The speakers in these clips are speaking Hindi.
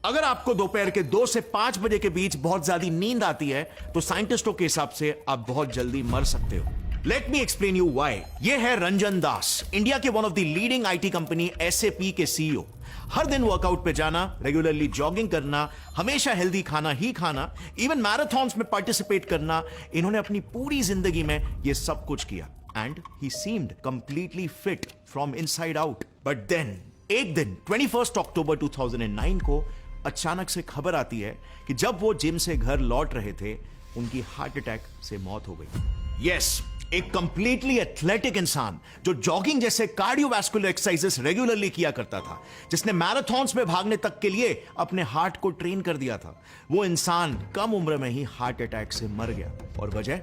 अगर आपको दोपहर के 2 से 5 बजे के बीच बहुत ज्यादा नींद आती है तो साइंटिस्टों के हिसाब से आप बहुत जल्दी मर सकते हो। Let me explain you why. ये है रंजन दास, इंडिया के one of the leading IT company SAP के CEO। हर दिन वर्कआउट पे जाना, रेगुलरली जॉगिंग करना, हमेशा हेल्दी खाना ही खाना, इवन मैराथन्स में पार्टिसिपेट करना, इन्होंने अपनी पूरी जिंदगी में ये सब कुछ किया and he seemed completely fit from inside out. But then एक दिन 21 अक्टूबर 2009 को अचानक से खबर आती है कि जब वो जिम से घर लौट रहे थे उनकी हार्ट अटैक से मौत हो गई। यस, एक कंप्लीटली एथलेटिक इंसान जो जॉगिंग जैसे कार्डियोवैस्कुलर एक्सरसाइजेस रेगुलरली किया करता था, जिसने मैराथन्स में भागने तक के लिए अपने हार्ट को ट्रेन कर दिया था, वो इंसान कम उम्र में ही हार्ट अटैक से मर गया। और वजह,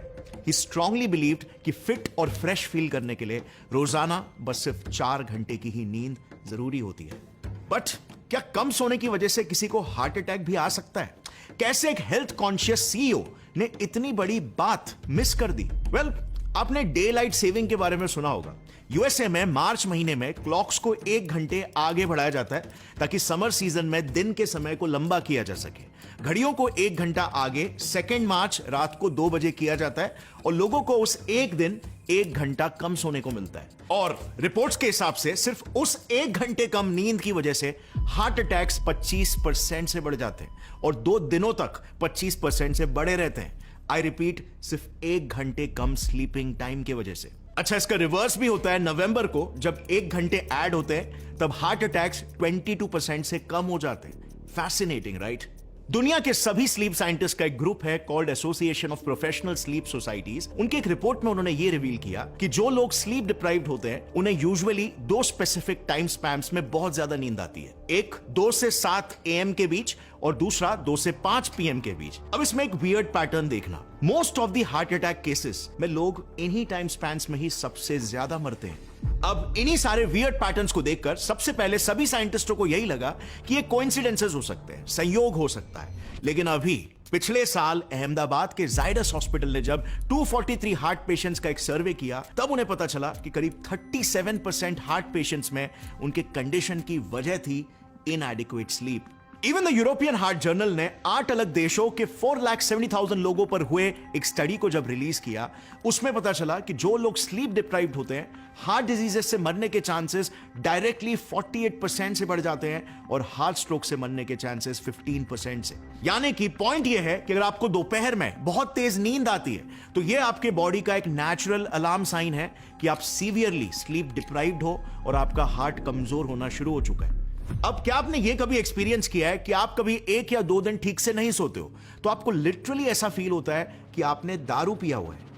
ही स्ट्रांगली बिलीव्ड कि फिट और फ्रेश फील करने के लिए रोजाना बस सिर्फ 4 घंटे की ही नींद जरूरी होती है। बट क्या कम सोने की वजह से किसी को हार्ट अटैक भी आ सकता है? कैसे एक हेल्थ कॉन्शियस CEO ने इतनी बड़ी बात मिस कर दी? वेल, आपने डे लाइट सेविंग के बारे में सुना होगा। USA में मार्च महीने में क्लॉक्स को 1 घंटे आगे बढ़ाया जाता है ताकि समर सीजन में दिन के समय को लंबा किया जा सके। घड़ियों को 1 घंटा आगे 2 मार्च रात को 2 बजे किया जाता है और लोगों को उस एक दिन 1 घंटा कम सोने को मिलता है। और रिपोर्ट्स के हिसाब से सिर्फ उस 1 घंटे कम नींद की वजह से हार्ट अटैक्स 25% से बढ़ जाते हैं और 2 दिनों तक 25% से बढ़े रहते हैं। आई रिपीट, सिर्फ 1 घंटे कम स्लीपिंग टाइम की वजह से। अच्छा, इसका रिवर्स भी होता है। नवंबर को जब 1 घंटे ऐड होते हैं तब हार्ट अटैक्स 22% से कम हो जाते हैं। Fascinating, right? दुनिया के सभी स्लीप साइंटिस्ट का एक ग्रुप है called association of professional sleep societies. उनके एक रिपोर्ट में उन्होंने ये रिवील किया कि जो लोग स्लीप डिप्राइव्ड होते हैं उन्हें यूजुअली 2 स्पेसिफिक टाइम स्पैम्स में बहुत ज्यादा नींद आती है। एक 2 से 7 AM के बीच और दूसरा 2 से 5 PM के बीच। अब इसमें एक वियर्ड पैटर्न देखना, most of the heart attack cases में लोग इन्हीं टाइम स्पैन्स में ही सबसे ज्यादा मरते हैं। अब इन्हीं सारे वियर्ड पैटर्न्स को देखकर सबसे पहले सभी साइंटिस्टों को यही लगा कि ये कोइंसिडेंसेस हो सकते हैं, संयोग हो सकता है। लेकिन अभी पिछले साल अहमदाबाद के जायडस हॉस्पिटल ने जब 243 हार्ट पेशेंट्स का एक सर्वे किया तब उन्हें पता चला कि करीब 37% हार्ट पेशेंट्स में उनके कंडीशन की वजह थी इनएडिक्वेट sleep. Even the European heart journal ने 8 अलग देशों के 4,70,000 लोगों पर हुए एक स्टडी को जब रिलीज किया, उसमें पता चला कि जो लोग स्लीप डिप्राइव्ड होते हैं हार्ट डिजीजेस से मरने के चांसेस डायरेक्टली 48% से बढ़ जाते हैं और हार्ट स्ट्रोक से मरने के चांसेस 15% से। यानी कि पॉइंट यह है कि अगर आपको दोपहर में बहुत तेज नींद आती है तो यह आपके बॉडी का एक नेचुरल अलार्म साइन है कि आप सीवियरली स्लीप डिप्राइव्ड हो और आपका हार्ट कमजोर होना शुरू हो चुका है। अब क्या आपने यह कभी एक्सपीरियंस किया है कि आप कभी 1 या 2 दिन ठीक से नहीं सोते हो तो आपको लिटरली ऐसा फील होता है कि आपने दारू पिया हुआ है?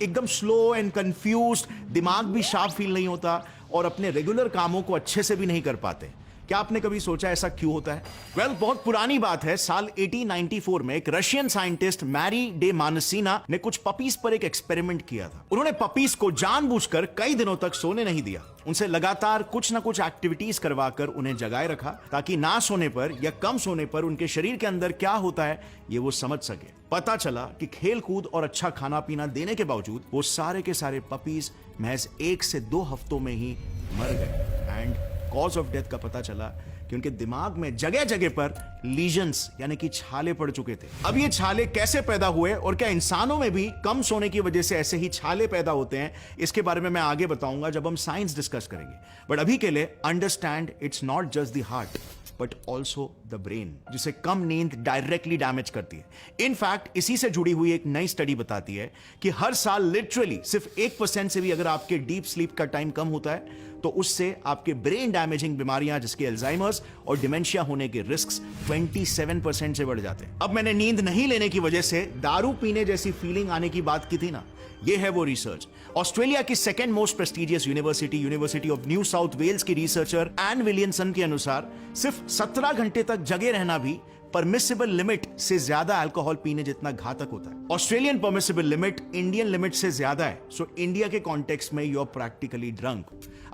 एकदम स्लो एंड कंफ्यूज्ड, दिमाग भी शार्प फील नहीं होता और अपने रेगुलर कामों को अच्छे से भी नहीं कर पाते। क्या आपने कभी सोचा ऐसा क्यों होता है? वेल, बहुत पुरानी बात है। साल 1894 में एक रशियन साइंटिस्ट मैरी डे मानसीना ने कुछ पपीज पर एक एक्सपेरिमेंट किया था। उन्होंने पपीज को जानबूझकर कई दिनों तक सोने नहीं दिया। उनसे लगातार कुछ ना कुछ एक्टिविटीज करवाकर उन्हें जगाए रखा ताकि ना सोने पर या कम सोने पर उनके शरीर के अंदर क्या होता है ये वो समझ सके। पता चला कि खेल कूद और अच्छा खाना पीना देने के बावजूद वो सारे के सारे पपीज महज 1 से 2 हफ्तों में ही मर गए। एंड कॉज ऑफ डेथ का पता चला कि उनके दिमाग में जगह जगह पर लीजन्स यानी कि छाले पड़ चुके थे। अब ये छाले कैसे पैदा हुए और क्या इंसानों में भी कम सोने की वजह से ऐसे ही छाले पैदा होते हैं, इसके बारे में मैं आगे बताऊंगा जब हम साइंस डिस्कस करेंगे। बट अभी के लिए understand, it's not just the heart but also the brain, जिसे कम नींद डायरेक्टली डैमेज करती है। इनफैक्ट इसी से जुड़ी हुई एक नई स्टडी बताती है कि हर साल लिटरली सिर्फ 1% से भी अगर आपके डीप स्लीप का टाइम कम होता है तो उससे आपके ब्रेन डैमेजिंग बीमारियां जिसके अल्जाइमर्स और डिमेंशिया होने के रिस्क 27% से बढ़ जाते हैं। अब मैंने नींद नहीं लेने की वजह से दारू पीने जैसी फीलिंग आने की बात की थी ना, ये है वो रिसर्च। ऑस्ट्रेलिया की 2nd most prestigious university of New South Wales की रिसर्चर एन विलियमसन के अनुसार सिर्फ 17 घंटे तक जगे रहना भी परमिसिबल लिमिट से ज्यादा अल्कोहल पीने जितना घातक होता है। Australian permissible limit Indian limit से ज्यादा है, सो इंडिया के कॉन्टेक्स्ट में यू आर प्रैक्टिकली ड्रंक।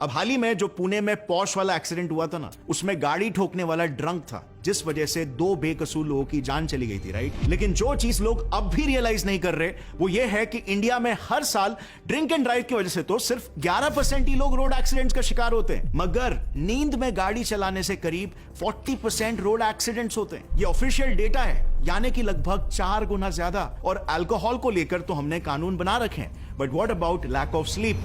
अब हाल ही में जो पुणे में पॉश वाला एक्सीडेंट हुआ था ना, उसमें गाड़ी ठोकने वाला ड्रंक था, जिस वजह से 2 बेकसूर लोगों की जान चली गई थी, राइट? लेकिन जो चीज लोग अब भी रियलाइज नहीं कर रहे वो ये है कि इंडिया में हर साल ड्रिंक एंड ड्राइव की वजह से तो सिर्फ 11% ही लोग रोड एक्सीडेंट्स का शिकार होते हैं, मगर नींद में गाड़ी चलाने से करीब 40% रोड एक्सीडेंट्स होते हैं। ये ऑफिशियल डेटा है, यानी कि लगभग 4 गुना ज्यादा। और अल्कोहल को लेकर तो हमने कानून बना रखे हैं, but what about lack of sleep?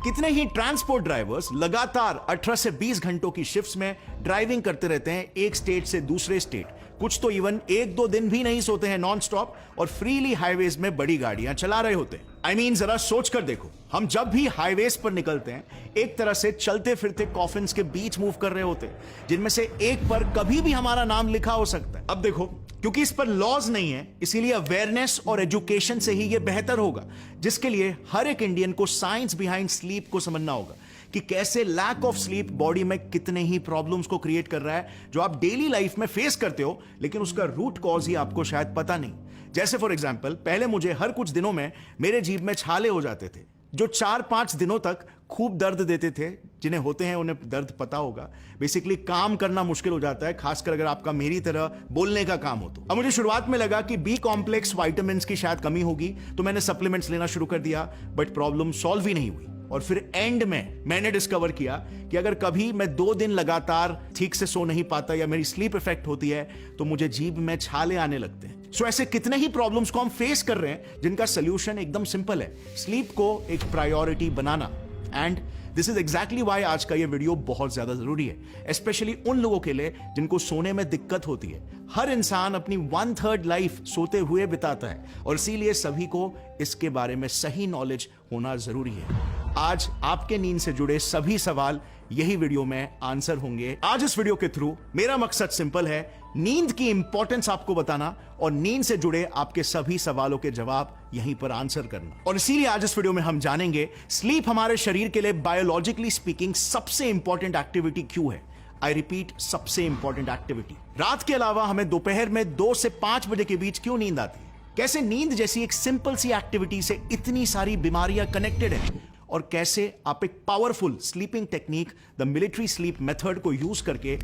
कितने ही ट्रांसपोर्ट ड्राइवर्स लगातार 18 से 20 घंटों की शिफ्ट्स में ड्राइविंग करते रहते हैं, एक स्टेट से दूसरे स्टेट। कुछ तो इवन 1-2 दिन भी नहीं सोते हैं नॉन स्टॉप, और फ्रीली हाईवेज में बड़ी गाड़ियां चला रहे होते हैं। I mean, जरा सोच कर देखो, हम जब भी हाईवेज पर निकलते हैं एक तरह से चलते फिरते कॉफिन्स के बीच मूव कर रहे होते हैं, जिनमें से एक पर कभी भी हमारा नाम लिखा हो सकता है। अब देखो, क्योंकि इस पर लॉज नहीं है, इसीलिए अवेयरनेस और एजुकेशन से ही यह बेहतर होगा, जिसके लिए हर एक इंडियन को साइंस बिहाइंड स्लीप को समझना होगा कि कैसे लैक ऑफ स्लीप बॉडी में कितने ही प्रॉब्लम्स को क्रिएट कर रहा है, जो आप डेली लाइफ में फेस करते हो, लेकिन उसका रूट कॉज ही आपको शायद पता नहीं। जैसे फॉर एग्जाम्पल, पहले मुझे हर कुछ दिनों में मेरे जीभ में छाले हो जाते थे, जो 4-5 दिनों तक खूब दर्द देते थे। जिन्हें होते हैं उन्हें दर्द पता होगा। बेसिकली काम करना मुश्किल हो जाता है, खासकर अगर आपका मेरी तरह बोलने का काम हो तो। अब मुझे शुरुआत में लगा कि बी कॉम्प्लेक्स विटामिन्स की शायद कमी होगी, तो मैंने सप्लीमेंट्स लेना शुरू कर दिया, बट प्रॉब्लम सॉल्व ही नहीं हुई। और फिर एंड में मैंने डिस्कवर किया कि अगर कभी मैं 2 दिन लगातार ठीक से सो नहीं पाता या मेरी स्लीप इफेक्ट होती है, तो मुझे जीभ में छाले आने लगते हैं। सो ऐसे कितने ही प्रॉब्लम्स को हम फेस कर रहे हैं, जिनका सोल्यूशन एकदम सिंपल है, स्लीप को एक priority banana. And this is exactly Y आज का ये वीडियो बहुत ज्यादा जरूरी है, स्पेशली उन लोगों के लिए जिनको सोने में दिक्कत होती है। हर इंसान अपनी 1/3 लाइफ सोते हुए बिताता है, और इसीलिए सभी को इसके बारे में सही नॉलेज होना जरूरी है। आज आपके नींद से जुड़े सभी सवाल यही वीडियो में आंसर होंगे। आज इस वीडियो के थ्रू मेरा मकसद सिंपल है, नींद की इंपॉर्टेंस आपको बताना और नींद से जुड़े आपके सभी सवालों के जवाब यहीं पर आंसर करना। और इसीलिए आज इस वीडियो में हम जानेंगे स्लीप हमारे शरीर के लिए बायोलॉजिकली स्पीकिंग सबसे इंपॉर्टेंट एक्टिविटी क्यों है। आई रिपीट, सबसे इंपॉर्टेंट एक्टिविटी। रात के अलावा हमें दोपहर में 2 से 5 बजे के बीच क्यों नींद आती है? कैसे नींद जैसी एक सिंपल सी एक्टिविटी से इतनी सारी बीमारियां कनेक्टेड है, और कैसे आप एक powerful sleeping technique the military sleep method को यूज करके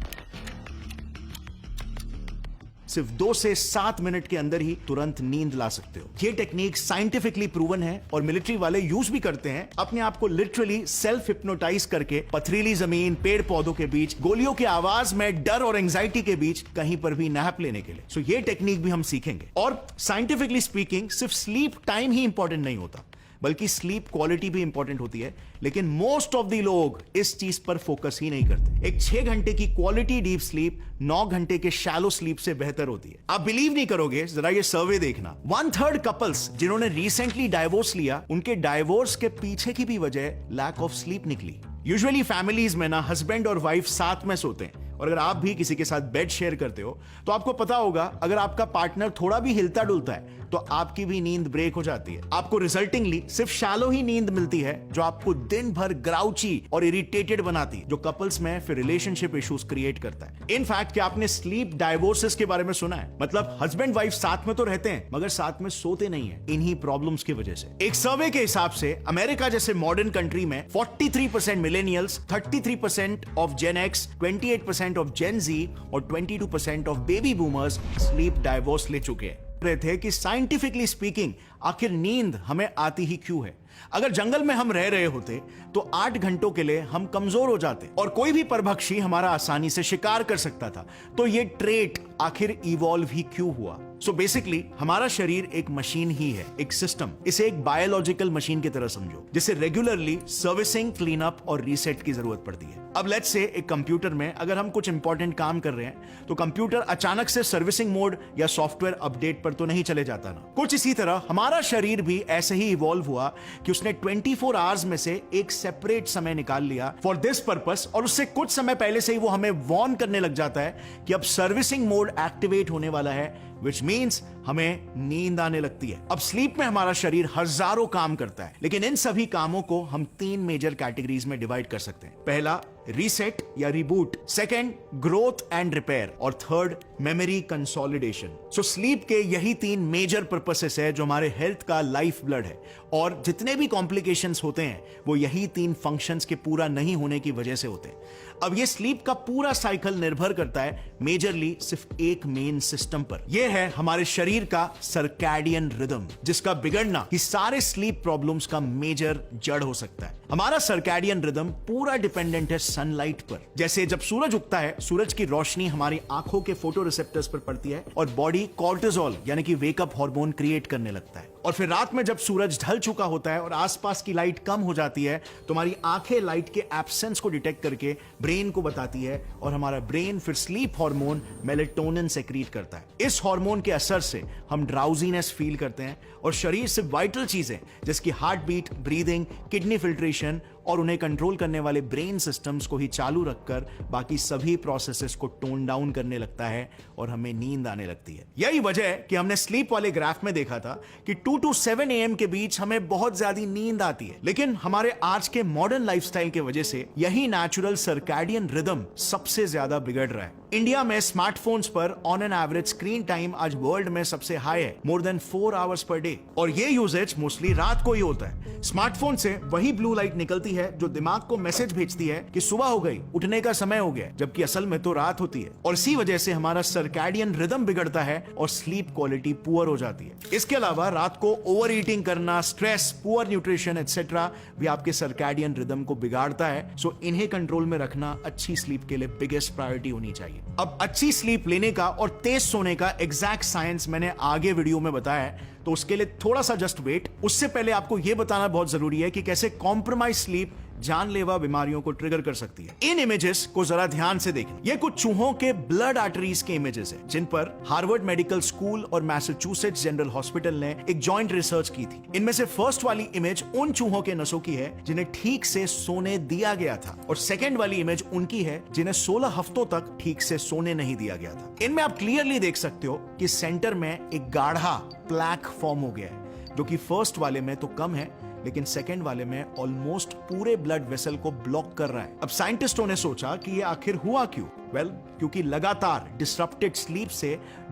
सिर्फ 2 से 7 मिनट के अंदर ही तुरंत नींद ला सकते हो। ये टेक्निक साइंटिफिकली प्रूवन है और मिलिट्री वाले यूज भी करते हैं, अपने आप को लिटरली सेल्फ हिप्नोटाइज करके पथरीली जमीन, पेड़ पौधों के बीच, गोलियों की आवाज में, डर और एंजाइटी के बीच कहीं पर भी नैप लेने के लिए। सो ये टेक्निक भी हम सीखेंगे। और साइंटिफिकली स्पीकिंग सिर्फ स्लीप टाइम ही इंपॉर्टेंट नहीं होता, बल्कि स्लीप क्वालिटी भी इंपॉर्टेंट होती है, लेकिन मोस्ट ऑफ द लोग इस चीज पर फोकस ही नहीं करते। एक 6 घंटे की क्वालिटी डीप स्लीप 9 घंटे के शैलो स्लीप से बेहतर होती है। आप बिलीव नहीं करोगे, जरा ये सर्वे देखना। 1/3 कपल्स जिन्होंने रिसेंटली डाइवोर्स लिया, उनके डाइवोर्स के पीछे की भी वजह लैक ऑफ स्लीप निकली। यूजुअली फैमिलीज में ना हस्बैंड और वाइफ साथ में सोते हैं, और अगर आप भी किसी के साथ बेड शेयर करते हो तो आपको पता होगा, अगर आपका पार्टनर थोड़ा भी हिलता डुलता है तो आपकी भी नींद ब्रेक हो जाती है। आपको रिजल्टिंगली सिर्फ शैलो ही नींद मिलती है, जो आपको दिन भर ग्राउची और इरिटेटेड बनाती है, जो कपल्स में फिर रिलेशनशिप इश्यूज क्रिएट करता है। इनफैक्ट क्या आपने स्लीप डाइवोर्सेस के बारे में सुना है? मतलब हस्बैंड वाइफ साथ में तो रहते हैं, मगर साथ में सोते नहीं है, इन्हीं प्रॉब्लम्स की वजह से। एक सर्वे के हिसाब से अमेरिका जैसे मॉडर्न कंट्री में 43% millennials, 33% of Gen X, 28% of Gen Z और 22% of baby boomers sleep divorce ले चुके हैं। रहे थे कि साइंटिफिकली स्पीकिंग आखिर नींद हमें आती ही क्यों है? अगर जंगल में हम रह रहे होते तो 8 घंटों के लिए हम कमजोर हो जाते और कोई भी परभक्षी हमारा आसानी से शिकार कर सकता था। तो ये ट्रेट आखिर इवॉल्व ही क्यों हुआ? सो बेसिकली हमारा शरीर एक मशीन ही है, एक सिस्टम। इसे एक बायोलॉजिकल मशीन की तरह समझो, जिसे रेगुलरली सर्विसिंग, क्लीन अप और रीसेट की जरूरत पड़ती है। अब लेट्स से एक कंप्यूटर में अगर हम कुछ इंपॉर्टेंट काम कर रहे हैं तो कंप्यूटर अचानक से सर्विसिंग मोड या सॉफ्टवेयर अपडेट पर तो नहीं चले जाता ना। कुछ इसी तरह हमारा शरीर भी ऐसे ही इवॉल्व हुआ कि उसने 24 आवर्स में से एक सेपरेट समय निकाल लिया फॉर दिस पर्पस, और उससे कुछ समय पहले से ही वो हमें वार्न करने लग जाता है कि अब सर्विसिंग मोड एक्टिवेट होने वाला है, which means हमें नींद आने लगती है। अब स्लीप में हमारा शरीर हजारों काम करता है, लेकिन इन सभी कामों को हम 3 मेजर कैटेगरीज में डिवाइड कर सकते हैं। पहला, रीसेट या reboot, second growth and repair और third memory consolidation. So sleep के यही 3 मेजर पर्पसेस है जो हमारे हेल्थ का लाइफ ब्लड है, और जितने भी कॉम्प्लिकेशंस होते हैं वो यही 3 फंक्शंस के पूरा नहीं होने की वजह से होते हैं। अब ये स्लीप का पूरा साइकिल निर्भर करता है मेजरली सिर्फ एक मेन सिस्टम पर। यह है हमारे शरीर का सर्कैडियन रिदम, जिसका बिगड़ना ही सारे स्लीप प्रॉब्लम्स का मेजर जड़ हो सकता है। हमारा सर्कैडियन रिदम पूरा डिपेंडेंट है सनलाइट पर। जैसे जब सूरज उगता है, सूरज की रोशनी हमारी आंखों के फोटो रिसेप्टर्स पर पड़ती है और बॉडी कॉर्टिसोल यानी कि वेकअप हार्मोन क्रिएट करने लगता है। और फिर रात में जब सूरज ढल चुका होता है और आसपास की लाइट कम हो जाती है तो हमारी आंखें लाइट के एब्सेंस को डिटेक्ट करके ब्रेन को बताती है, और हमारा ब्रेन फिर स्लीप हार्मोन मेलेटोनिन सेक्रीट करता है। इस हार्मोन के असर से हम ड्राउजीनेस फील करते हैं और शरीर से वाइटल चीजें जैसे heart beat, breathing, kidney filtration और उन्हें कंट्रोल करने वाले ब्रेन सिस्टम्स को ही चालू रखकर बाकी सभी प्रोसेसेस को टोन डाउन करने लगता है और हमें नींद आने लगती है। यही वजह है कि हमने स्लीप वाले ग्राफ में देखा था कि 2 to 7 AM के बीच हमें बहुत ज्यादा नींद आती है, लेकिन हमारे आज के मॉडर्न लाइफस्टाइल की वजह से यही नेचुरल सर्कैडियन रिदम सबसे ज्यादा बिगड़ रहा है। इंडिया में स्मार्टफोन्स पर on an average screen time आज वर्ल्ड में सबसे हाई है, more than 4 hours per day, और ये यूजेज मोस्टली रात को ही होता है। स्मार्टफोन से वही ब्लू लाइट निकलती है जो दिमाग को मैसेज भेजती है कि सुबह हो गई, उठने का समय हो गया, जबकि असल में तो रात होती है। और इसी वजह से हमारा सर्कैडियन रिदम बिगड़ता है और स्लीप क्वालिटी पुअर हो जाती है। इसके अलावा रात को ओवर ईटिंग करना, स्ट्रेस, पुअर न्यूट्रिशन एटसेट्रा भी आपके सर्कैडियन रिदम को बिगाड़ता है। सो इन्हें कंट्रोल में रखना अच्छी स्लीप के लिए बिगेस्ट प्रायोरिटी होनी चाहिए। अब अच्छी स्लीप लेने का और तेज सोने का एग्जैक्ट साइंस मैंने आगे वीडियो में बताया है, तो उसके लिए थोड़ा सा जस्ट वेट। उससे पहले आपको यह बताना बहुत जरूरी है कि कैसे कॉम्प्रोमाइज स्लीप जानलेवा बीमारियों को ट्रिगर कर सकती है। इन इमेजेस को जरा ध्यान से देखें। ये कुछ चूहों के ब्लड आर्टरीज के इमेजेस हैं, जिन पर हार्वर्ड मेडिकल स्कूल और मैसाचुसेट्स जनरल हॉस्पिटल ने एक जॉइंट रिसर्च की थी। इनमें से फर्स्ट वाली इमेज उन चूहों के नसों की है जिन्हें ठीक से सोने दिया गया था, और सेकेंड वाली इमेज उनकी है जिन्हें 16 हफ्तों तक ठीक से सोने नहीं दिया गया था। इनमें आप क्लियरली देख सकते हो कि सेंटर में एक गाढ़ा प्लैक फॉर्म हो गया है, जो कि फर्स्ट वाले में तो कम है, लेकिन सेकंड वाले में ऑलमोस्ट पूरे ब्लड वेसल को ब्लॉक कर रहा है। अब साइंटिस्टों ने सोचा कि ये आखिर हुआ क्यों? क्योंकि लगातार डिसरप्टेड स्लीप से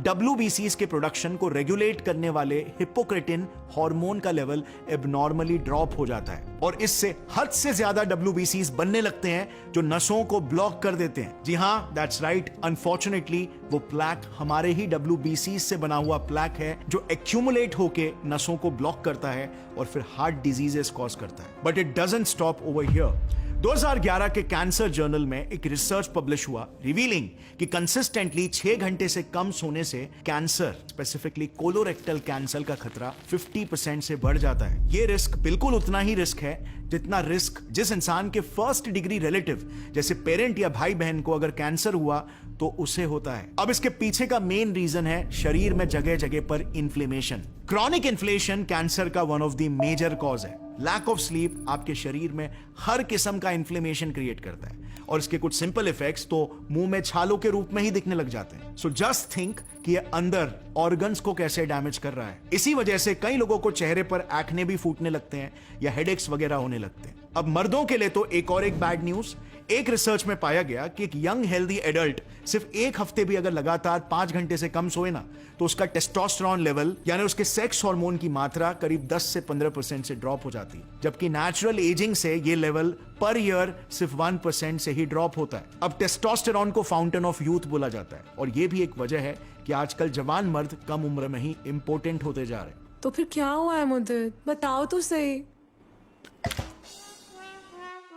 WBCs के प्रोडक्शन को रेगुलेट करने वाले हिपोक्रेटिन हार्मोन का लेवल एबनॉर्मली ड्रॉप हो जाता है, और इससे हद से ज्यादा WBCs बनने लगते हैं जो नसों को ब्लॉक कर देते हैं। जी हां, दैट्स राइट। अनफॉर्चुनेटली वो प्लैक हमारे ही WBCs से बना हुआ प्लैक है जो एक्यूमुलेट होके नसों को ब्लॉक करता है और फिर हार्ट डिजीजेस कॉज करता है। But it doesn't stop over here. 2011 के कैंसर जर्नल में एक रिसर्च पब्लिश हुआ रिवीलिंग कि कंसिस्टेंटली 6 घंटे से कम सोने से कैंसर, स्पेसिफिकली कोलोरेक्टल कैंसर का खतरा 50% से बढ़ जाता है। ये रिस्क बिल्कुल उतना ही रिस्क है जितना रिस्क जिस इंसान के फर्स्ट डिग्री रिलेटिव जैसे पेरेंट या भाई बहन को अगर कैंसर हुआ तो उसे होता है। अब इसके पीछे का मेन रीजन है शरीर में जगह जगह पर इन्फ्लेमेशन। क्रॉनिक इन्फ्लेमेशन कैंसर का one of the major cause है। लैक ऑफ स्लीप आपके शरीर में हर किस्म का इन्फ्लेमेशन क्रिएट करता है, और इसके कुछ सिंपल इफेक्ट्स तो मुंह में छालों के रूप में ही दिखने लग जाते हैं। सो जस्ट थिंक कि ये अंदर ऑर्गन्स को कैसे डैमेज कर रहा है। इसी वजह से कई लोगों को चेहरे पर एक्ने भी फूटने लगते हैं या हेडेक्स वगैरह होने लगते हैं। अब मर्दों के लिए तो एक बैड न्यूज। एक रिसर्च में पाया गया कि एक यंग हेल्दी एडल्ट सिर्फ 1 हफ्ते भी अगर लगातार 5 घंटे से कम सोए ना, तो उसका टेस्टोस्टेरोन लेवल यानी उसके सेक्स हार्मोन की मात्रा करीब 10 से 15% से ड्रॉप हो जाती है, जबकि नेचुरल एजिंग से ये लेवल पर ईयर सिर्फ 1% से ही ड्रॉप होता है। अब टेस्टोस्टेरोन को फाउंटेन ऑफ यूथ बोला जाता है, और ये भी एक वजह है कि आजकल जवान मर्द कम उम्र में ही इंपोर्टेंट होते जा रहे हैं। तो फिर क्या हुआ है मुद्दत? बताओ तो सही।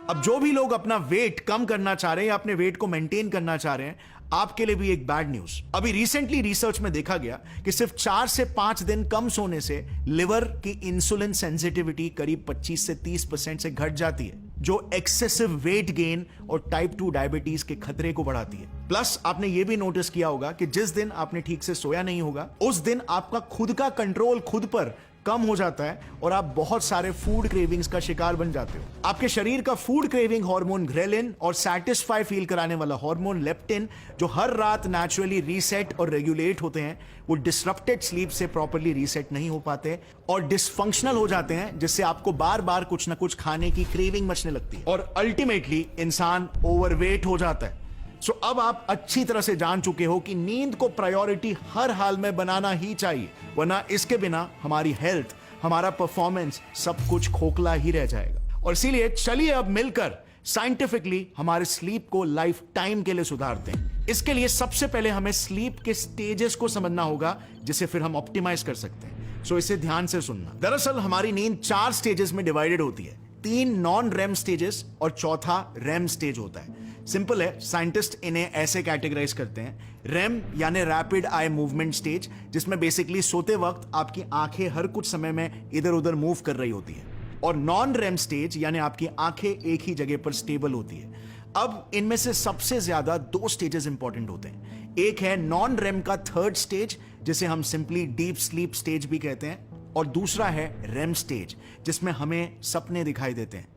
अब जो भी लोग अपना वेट कम करना चाह रहे हैं या अपने वेट को मेंटेन करना चाह रहे हैं, आपके लिए भी एक बैड न्यूज। अभी रिसेंटली रिसर्च में देखा गया कि सिर्फ 4 से 5 दिन कम सोने से लिवर की इंसुलिन सेंसिटिविटी करीब 25 से 30% से घट जाती है, जो एक्सेसिव वेट गेन और टाइप 2 डायबिटीज के खतरे को बढ़ाती है। प्लस आपने ये भी नोटिस किया होगा कि जिस दिन आपने ठीक से सोया नहीं होगा, उस दिन आपका खुद का कंट्रोल खुद पर कम हो जाता है और आप बहुत सारे फूड क्रेविंग्स का शिकार बन जाते हो। आपके शरीर का फूड क्रेविंग हार्मोन ग्रेलिन और सैटिस्फाई फील कराने वाला हार्मोन लेप्टिन, जो हर रात नेचुरली रीसेट और रेगुलेट होते हैं, वो डिसरप्टेड स्लीप से प्रॉपर्ली रीसेट नहीं हो पाते और डिसफंक्शनल हो जाते हैं, जिससे आपको बार बार कुछ ना कुछ खाने की क्रेविंग मचने लगती है और अल्टीमेटली इंसान ओवरवेट हो जाता है। सो अब आप अच्छी तरह से जान चुके हो कि नींद को प्रायोरिटी हर हाल में बनाना ही चाहिए, वरना इसके बिना हमारी हेल्थ, हमारा परफॉर्मेंस, सब कुछ खोखला ही रह जाएगा। और इसीलिए चलिए अब मिलकर साइंटिफिकली हमारे स्लीप को लाइफ टाइम के लिए सुधारते हैं। इसके लिए सबसे पहले हमें स्लीप के स्टेजेस को समझना होगा, जिसे फिर हम ऑप्टिमाइज कर सकते हैं। सो इसे ध्यान से सुनना। दरअसल हमारी नींद 4 स्टेजेस में डिवाइडेड होती है। 3 नॉन रेम स्टेजेस और चौथा रेम स्टेज होता है। सिंपल है, साइंटिस्ट इन्हें ऐसे कैटेगराइज करते हैं। रेम यानी रैपिड आई मूवमेंट स्टेज, जिसमें बेसिकली सोते वक्त आपकी आंखें हर कुछ समय में इधर उधर मूव कर रही होती है, और नॉन रेम स्टेज यानी आपकी आंखें एक ही जगह पर स्टेबल होती है। अब इनमें से सबसे ज्यादा 2 स्टेजेस इंपॉर्टेंट होते हैं। एक है नॉन रेम का 3rd स्टेज, जिसे हम सिंपली डीप स्लीप स्टेज भी कहते हैं, और दूसरा है रेम स्टेज, जिसमें हमें सपने दिखाई देते हैं।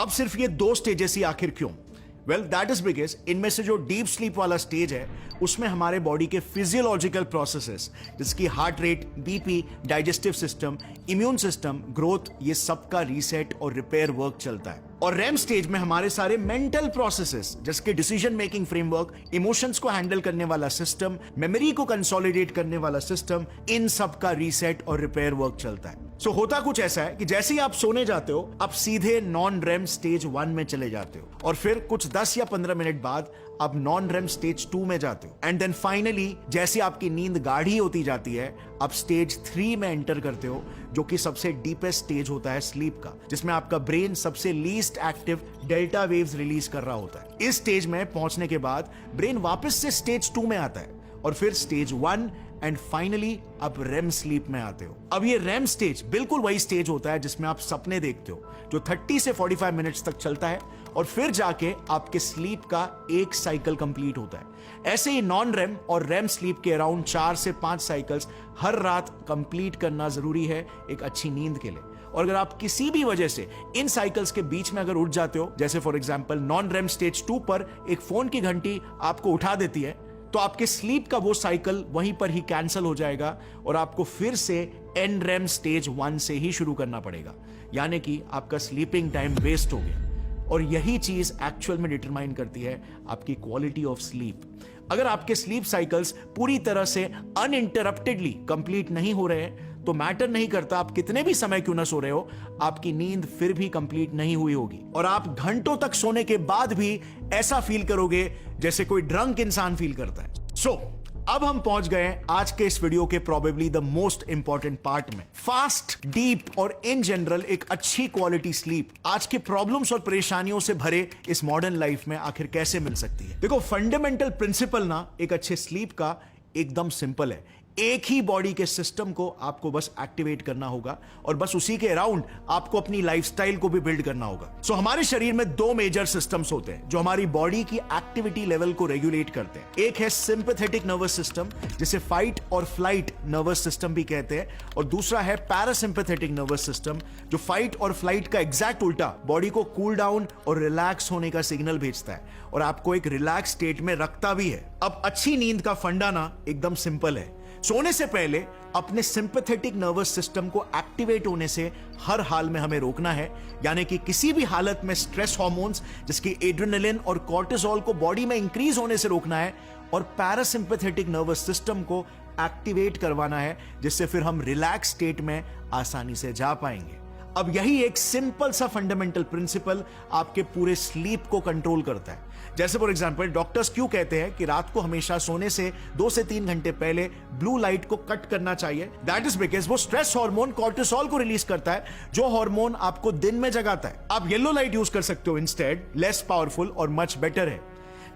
अब सिर्फ ये 2 स्टेजेस ही आखिर क्यों? वेल, दैट इज बिकॉज इनमें से जो डीप स्लीप वाला स्टेज है, उसमें हमारे बॉडी के फिजियोलॉजिकल प्रोसेसेस, जिसकी heart rate, BP, digestive system, immune system, growth, ये सब का रीसेट और रिपेयर वर्क चलता है। और रेम स्टेज में हमारे सारे मेंटल प्रोसेसेस, जिसके डिसीजन मेकिंग फ्रेमवर्क, इमोशंस को हैंडल करने वाला सिस्टम, मेमोरी को कंसोलिडेट करने वाला सिस्टम, इन सब का रीसेट और रिपेयर वर्क चलता है। सो होता कुछ ऐसा है कि जैसे ही आप सोने जाते हो, आप सीधे नॉन रेम स्टेज 1 में चले जाते हो, और फिर कुछ 10 या 15 मिनट बाद आप नॉन रेम स्टेज 2 में जाते हो, एंड देन फाइनली जैसे आपकी नींद गाढ़ी होती जाती है, आप स्टेज 3 में एंटर करते हो, जो कि सबसे डीपेस्ट स्टेज होता है स्लीप का, जिसमें आपका ब्रेन सबसे least active delta waves release कर रहा होता है। इस स्टेज में पहुंचने के बाद ब्रेन वापस से स्टेज 2 में आता है, और फिर स्टेज 1, एंड फाइनली आप रेम स्लीप में आते हो। अब ये रेम स्टेज बिल्कुल वही स्टेज होता है जिसमें आप सपने देखते हो, जो 30 से 45 मिनट्स तक चलता है, और फिर जाके आपके स्लीप का एक साइकिल कंप्लीट होता है। ऐसे ही नॉन रेम और रेम स्लीप के अराउंड 4 से 5 साइकिल्स हर रात कंप्लीट करना जरूरी है एक अच्छी नींद के लिए। और अगर आप किसी भी वजह से इन साइकिल्स के बीच में अगर उठ जाते हो, जैसे for example non RAM stage 2 पर एक फोन की घंटी आपको उठा देती है, तो आपके स्लीप का वो साइकिल वहीं पर ही कैंसिल हो जाएगा और आपको फिर से एन रेम स्टेज 1 से ही शुरू करना पड़ेगा, यानी कि आपका स्लीपिंग टाइम वेस्ट हो गया। और यही चीज एक्चुअल में डिटरमाइन करती है आपकी क्वालिटी ऑफ स्लीप। अगर आपके स्लीप साइकिल्स पूरी तरह से अनइंटरप्टेडली कंप्लीट नहीं हो रहे हैं, तो मैटर नहीं करता आप कितने भी समय क्यों ना सो रहे हो, आपकी नींद फिर भी कंप्लीट नहीं हुई होगी, और आप घंटों तक सोने के बाद भी ऐसा फील करोगे जैसे कोई ड्रंक इंसान फील करता है। सो अब हम पहुंच गए आज के इस वीडियो के probably the most important part में। फास्ट, डीप और इन जनरल एक अच्छी क्वालिटी स्लीप आज के प्रॉब्लम्स और परेशानियों से भरे इस मॉडर्न लाइफ में आखिर कैसे मिल सकती है। देखो, फंडामेंटल प्रिंसिपल ना एक अच्छे स्लीप का एकदम सिंपल है। एक ही बॉडी के सिस्टम को आपको बस एक्टिवेट करना होगा, और बस उसी के अराउंड आपको अपनी लाइफस्टाइल को भी बिल्ड करना होगा। सो हमारे शरीर में 2 मेजर सिस्टम्स होते हैं जो हमारी बॉडी की एक्टिविटी लेवल को रेगुलेट करते हैं। एक है सिंपैथेटिक नर्वस सिस्टम, जिसे फाइट और फ्लाइट नर्वस सिस्टम भी कहते हैं, और दूसरा है पैरासिम्पैथेटिक नर्वस सिस्टम, जो फाइट और फ्लाइट का एग्जैक्ट उल्टा बॉडी को कूल डाउन और रिलैक्स होने का सिग्नल भेजता है और आपको एक रिलैक्स स्टेट में रखता भी है। अब अच्छी नींद का फंडा ना एकदम सिंपल है। सोने से पहले अपने सिंपैथेटिक नर्वस सिस्टम को एक्टिवेट होने से हर हाल में हमें रोकना है, यानी कि किसी भी हालत में स्ट्रेस हार्मोन्स, जिसकी एड्रेनलिन और कॉर्टिसोल को बॉडी में इंक्रीज होने से रोकना है, और पैरासिम्पैथेटिक नर्वस सिस्टम को एक्टिवेट करवाना है, जिससे फिर हम रिलैक्स स्टेट में आसानी से जा पाएंगे। अब यही एक सिंपल सा फंडामेंटल प्रिंसिपल आपके पूरे स्लीप को कंट्रोल करता है। जैसे फॉर एग्जांपल डॉक्टर्स क्यों कहते हैं कि रात को हमेशा सोने से 2 से 3 घंटे पहले ब्लू लाइट को कट करना चाहिए? दैट इज बिकॉज वो स्ट्रेस हार्मोन कॉर्टिसोल को रिलीज करता है, जो हार्मोन आपको दिन में जगाता है। आप येलो लाइट यूज कर सकते हो इंस्टेड, लेस पावरफुल और मच बेटर है।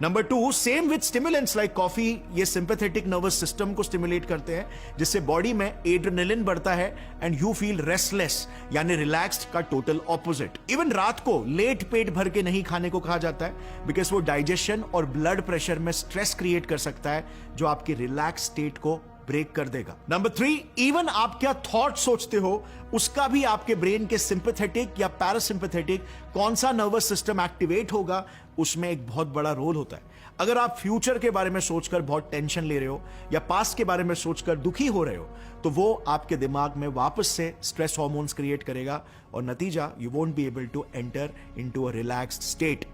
Number 2, same with stimulants like coffee, ये सिंपैथेटिक नर्वस सिस्टम को स्टिमुलेट करते हैं, जिससे बॉडी में एड्रेनलिन बढ़ता है एंड यू फील रेस्टलेस, यानी रिलैक्स्ड का टोटल ऑपोजिट। इवन रात को लेट पेट भर के नहीं खाने को कहा जाता है, बिकॉज वो डाइजेशन और ब्लड प्रेशर में स्ट्रेस क्रिएट कर सकता है, जो आपकी रिलैक्स स्टेट को ब्रेक कर देगा। नंबर 3, इवन आप क्या थॉट सोचते हो उसका भी आपके ब्रेन के सिंपैथेटिक या पैरासिम्पैथेटिक कौन सा नर्वस सिस्टम एक्टिवेट होगा उसमें एक बहुत बड़ा रोल होता है। अगर आप फ्यूचर के बारे में सोचकर बहुत टेंशन ले रहे हो या पास्ट के बारे में सोचकर दुखी हो रहे हो तो वो आपके दिमाग में वापस से स्ट्रेस हार्मोन्स क्रिएट करेगा और नतीजा you won't be able to enter into a relaxed state.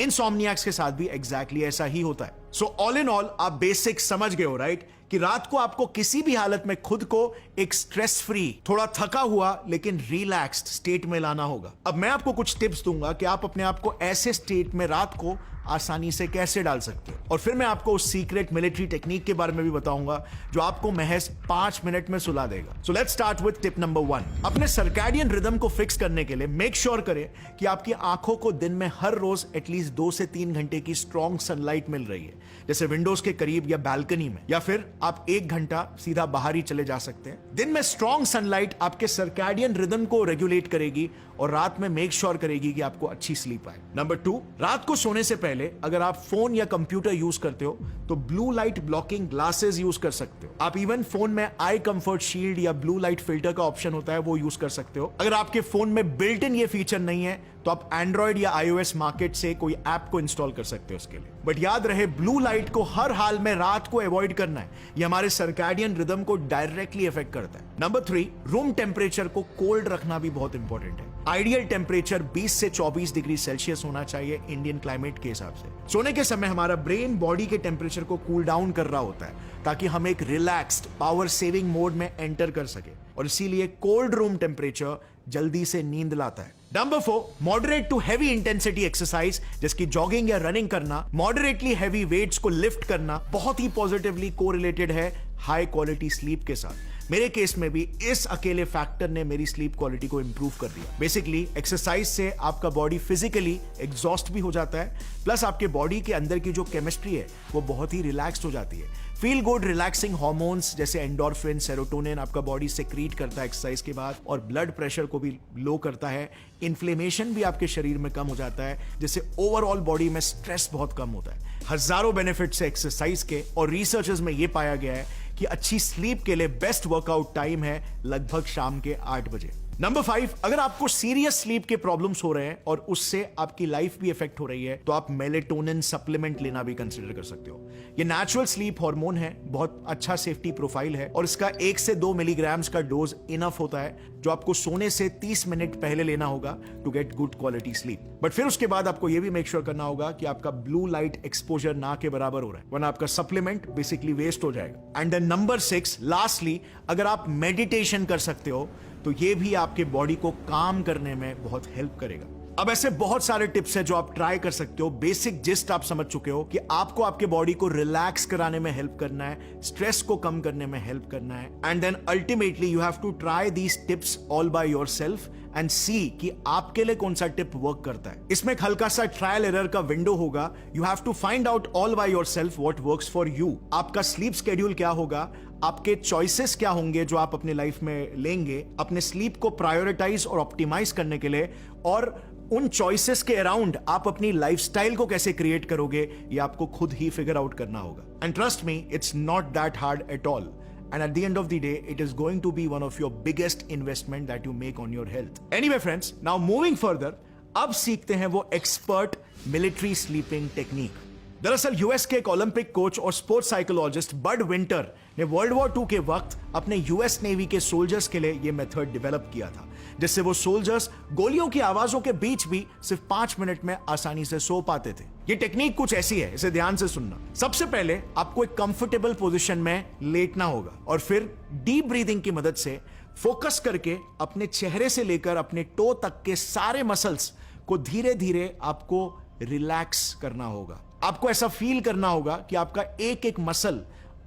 इंसोम्नियाक्स के साथ भी एग्जैक्टली ऐसा ही होता है। सो ऑल इन ऑल आप बेसिक समझ गए हो राइट कि रात को आपको किसी भी हालत में खुद को एक स्ट्रेस फ्री, थोड़ा थका हुआ लेकिन रिलैक्स्ड स्टेट में लाना होगा। अब मैं आपको कुछ टिप्स दूंगा कि आप अपने आप को ऐसे स्टेट में रात को आसानी से कैसे डाल सकते हो और फिर मैं आपको उस सीक्रेट मिलिट्री टेक्निक के बारे में भी बताऊंगा जो आपको महज 5 मिनट में सुला देगा। So let's start with tip number 1। अपने सर्कैडियन रिदम को फिक्स करने के लिए मेक श्योर करें कि आपकी आंखों को दिन में हर रोज एटलीस्ट 2 से 3 घंटे की स्ट्रॉन्ग सनलाइट मिल रही है, जैसे विंडोज के करीब या बालकनी में, या फिर आप 1 घंटा सीधा बाहर ही चले जा सकते हैं। दिन में स्ट्रॉन्ग सनलाइट आपके सर्कैडियन रिदम को रेगुलेट करेगी और रात में मेक श्योर करेगी कि आपको अच्छी स्लीप आए। नंबर 2, रात को सोने से पहले अगर आप फोन या कंप्यूटर यूज करते हो तो blue light blocking glasses use कर सकते हो। आप इवन फोन में आई कंफर्ट शील्ड या ब्लू लाइट फिल्टर का ऑप्शन होता है वो यूज कर सकते हो। अगर आपके फोन में बिल्ट इन ये फीचर नहीं है तो आप एंड्रॉइड या iOS मार्केट से कोई ऐप को इंस्टॉल कर सकते हो उसके लिए। बट याद रहे ब्लू लाइट को हर हाल में रात को अवॉइड करना है, ये हमारे सर्कैडियन रिदम को डायरेक्टली इफेक्ट करता है। नंबर 3, रूम टेम्परेचर को कोल्ड रखना भी बहुत इंपॉर्टेंट है। आइडियल टेम्परेचर 20 से 24 डिग्री सेल्सियस होना चाहिए इंडियन क्लाइमेट के हिसाब से। सोने के समय हमारा ब्रेन बॉडी के टेम्परेचर को कूल डाउन कर रहा होता है ताकि हम एक रिलैक्स्ड पावर सेविंग मोड में एंटर कर सके और इसीलिए कोल्ड रूम टेम्परेचर जल्दी से नींद लाता है। Number 4, moderate to heavy intensity exercise जैसे जॉगिंग या रनिंग करना, मॉडरेटली हैवी वेट्स को लिफ्ट करना बहुत ही पॉजिटिवली कोरिलेटेड है हाई क्वालिटी स्लीप के साथ। मेरे केस में भी इस अकेले फैक्टर ने मेरी स्लीप क्वालिटी को इंप्रूव कर दिया। बेसिकली एक्सरसाइज से आपका बॉडी फिजिकली एग्जॉस्ट भी हो जाता है, प्लस आपके बॉडी के अंदर की जो केमिस्ट्री है वो बहुत ही रिलैक्स्ड हो जाती है। फील गुड रिलैक्सिंग हार्मोन्स जैसे एंडोर्फिन, सेरोटोनिन आपका बॉडी सेक्रीट करता है एक्सरसाइज के बाद और ब्लड प्रेशर को भी लो करता है। इन्फ्लेमेशन भी आपके शरीर में कम हो जाता है, जिससे ओवरऑल बॉडी में स्ट्रेस बहुत कम होता है। हजारों बेनिफिट्स है एक्सरसाइज के और रिसर्चेस में यह पाया गया है कि अच्छी स्लीप के लिए बेस्ट वर्कआउट टाइम है लगभग शाम के 8 बजे। नंबर 5, अगर आपको सीरियस स्लीप के प्रॉब्लम्स हो रहे हैं और उससे आपकी लाइफ भी इफेक्ट हो रही है तो आप मेलेटोनिन सप्लीमेंट लेना भी कंसीडर कर सकते हो। ये नेचुरल स्लीप हार्मोन है, बहुत अच्छा सेफ्टी प्रोफाइल है और इसका 1 से 2 मिलीग्राम्स का डोज इनफ होता है जो आपको सोने से 30 मिनट पहले लेना होगा to get good quality sleep. But फिर उसके बाद आपको यह भी मेक श्योर करना होगा कि आपका ब्लू लाइट एक्सपोजर ना के बराबर हो रहा है, वरना आपका सप्लीमेंट बेसिकली वेस्ट हो जाएगा। एंड देन नंबर 6, लास्टली, अगर आप मेडिटेशन कर सकते हो तो ये भी आपके बॉडी को काम करने में बहुत हेल्प करेगा। अब ऐसे बहुत सारे टिप्स हैं जो आप ट्राई कर सकते हो। बेसिक जिस्ट आप समझ चुके हो कि आपको आपके बॉडी को रिलैक्स कराने में हेल्प करना है, स्ट्रेस को कम करने में हेल्प करना है, and then ultimately you have to try these tips all by yourself and see कि आपके लिए कौन सा टिप वर्क करता है। इसमें एक हल्का सा ट्रायल एरर का विंडो होगा। You have to find out all by yourself what works for you. आपका स्लीप शेड्यूल क्या होगा, आपके चॉइसेस क्या होंगे जो आप अपने लाइफ में लेंगे अपने स्लीप को प्रायोरिटाइज और ऑप्टिमाइज करने के लिए, और उन चॉइसेस के अराउंड आप अपनी लाइफस्टाइल को कैसे क्रिएट करोगे ये आपको खुद ही फिगर आउट करना होगा। And trust me, it's not that hard at all. And at the end of the day, it is going to be one of your biggest investment that you make on your health. Anyway friends, now moving further, अब सीखते हैं वो एक्सपर्ट मिलिट्री स्लीपिंग टेक्निक। दरअसल यूएस के एक ओलंपिक कोच और स्पोर्ट्स साइकोलॉजिस्ट बड विंटर ने वर्ल्ड वॉर 2 के वक्त अपने यूएस नेवी के सोल्जर्स के लिए यह मेथड डेवलप किया था, जिससे वो सोल्जर्स गोलियों की आवाजों के बीच भी सिर्फ 5 मिनट में आसानी से सो पाते थे। ये टेक्निक कुछ ऐसी है, इसे ध्यान से सुनना। सबसे पहले आपको एक कंफर्टेबल पोजीशन में लेटना होगा और फिर डीप ब्रीदिंग की मदद से फोकस करके अपने चेहरे से लेकर अपने टो तक के सारे मसल्स को धीरे धीरे आपको रिलैक्स करना होगा। आपको ऐसा फील करना होगा कि आपका एक एक मसल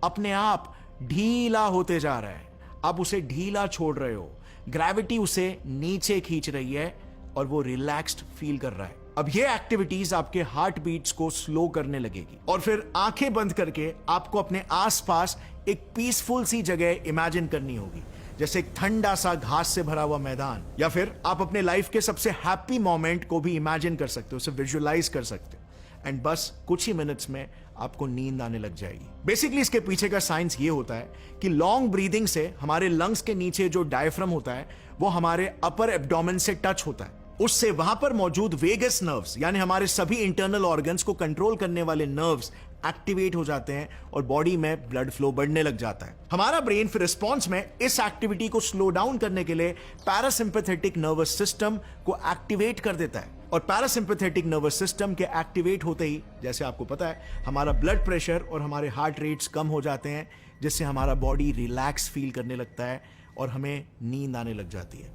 अपने आप ढीला होते जा रहा है, आप उसे ढीला छोड़ रहे हो, ग्रेविटी उसे नीचे खींच रही है और वो रिलैक्स्ड फील कर रहा है। अब ये एक्टिविटीज आपके हार्ट बीट्स को स्लो करने लगेगी और फिर आंखें बंद करके आपको अपने आसपास एक पीसफुल सी जगह इमेजिन करनी होगी, जैसे एक ठंडा सा घास से भरा हुआ मैदान, या फिर आप अपने लाइफ के सबसे हैप्पी मोमेंट को भी इमेजिन कर सकते हो, उसे विजुअलाइज कर सकते हो। एंड बस कुछ ही मिनट्स में आपको नींद आने लग जाएगी। बेसिकली इसके पीछे का साइंस ये होता है कि लॉन्ग ब्रीदिंग से हमारे लंग्स के नीचे जो डायफ्राम होता है वो हमारे अपर एब्डोमेन से टच होता है। उससे वहां पर मौजूद वेगस नर्व्स यानी हमारे सभी इंटरनल ऑर्गन्स को कंट्रोल करने वाले नर्व्स एक्टिवेट हो जाते हैं और बॉडी में ब्लड फ्लो बढ़ने लग जाता है। हमारा ब्रेन फिर रिस्पॉन्स में इस एक्टिविटी को स्लो डाउन करने के लिए पैरासिम्पैथेटिक नर्वस सिस्टम को एक्टिवेट कर देता है और पैरासिम्पैथेटिक नर्वस सिस्टम के एक्टिवेट होते ही, जैसे आपको पता है, हमारा ब्लड प्रेशर और हमारे हार्ट रेट्स कम हो जाते हैं, जिससे हमारा बॉडी रिलैक्स फील करने लगता है और हमें नींद आने लग जाती है।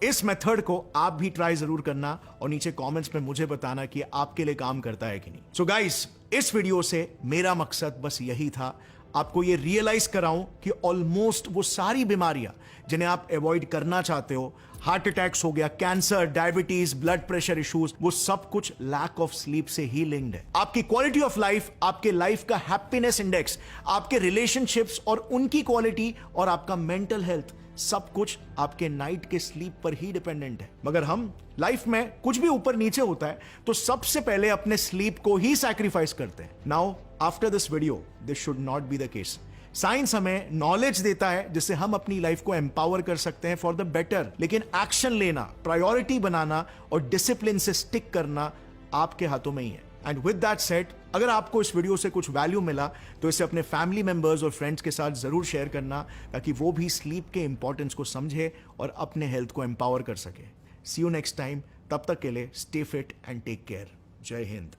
इस मेथड को आप भी ट्राई जरूर करना और नीचे कमेंट्स में मुझे बताना कि आपके लिए काम करता है कि नहीं। गाइस, इस वीडियो से मेरा मकसद बस यही था, आपको ये रियलाइज कराऊं कि ऑलमोस्ट वो सारी बीमारियां जिन्हें आप अवॉइड करना चाहते हो, हार्ट अटैक्स हो गया, cancer, diabetes, blood pressure issues, वो सब कुछ लैक ऑफ स्लीप से ही लिंक्ड है। आपकी क्वालिटी ऑफ लाइफ, आपके लाइफ का हैप्पीनेस इंडेक्स, आपके रिलेशनशिप्स और उनकी क्वालिटी और आपका मेंटल हेल्थ, सब कुछ आपके नाइट के स्लीप पर ही डिपेंडेंट है। मगर हम लाइफ में कुछ भी ऊपर नीचे होता है तो सबसे पहले अपने स्लीप को ही सैक्रिफाइस करते हैं। Now after this video this should not be the case. Science हमें नॉलेज देता है जिससे हम अपनी लाइफ को एम्पावर कर सकते हैं फॉर द बेटर, लेकिन एक्शन लेना, प्रायोरिटी बनाना और डिसिप्लिन से स्टिक करना आपके हाथों में ही है। एंड विद दैट सेड, अगर आपको इस वीडियो से कुछ वैल्यू मिला तो इसे अपने फैमिली मेंबर्स और फ्रेंड्स के साथ जरूर शेयर करना, ताकि वो भी स्लीप के इंपॉर्टेंस को समझे और अपने हेल्थ को एम्पावर कर सके। See you next time. तब तक के लिए stay fit and take care. जय हिंद।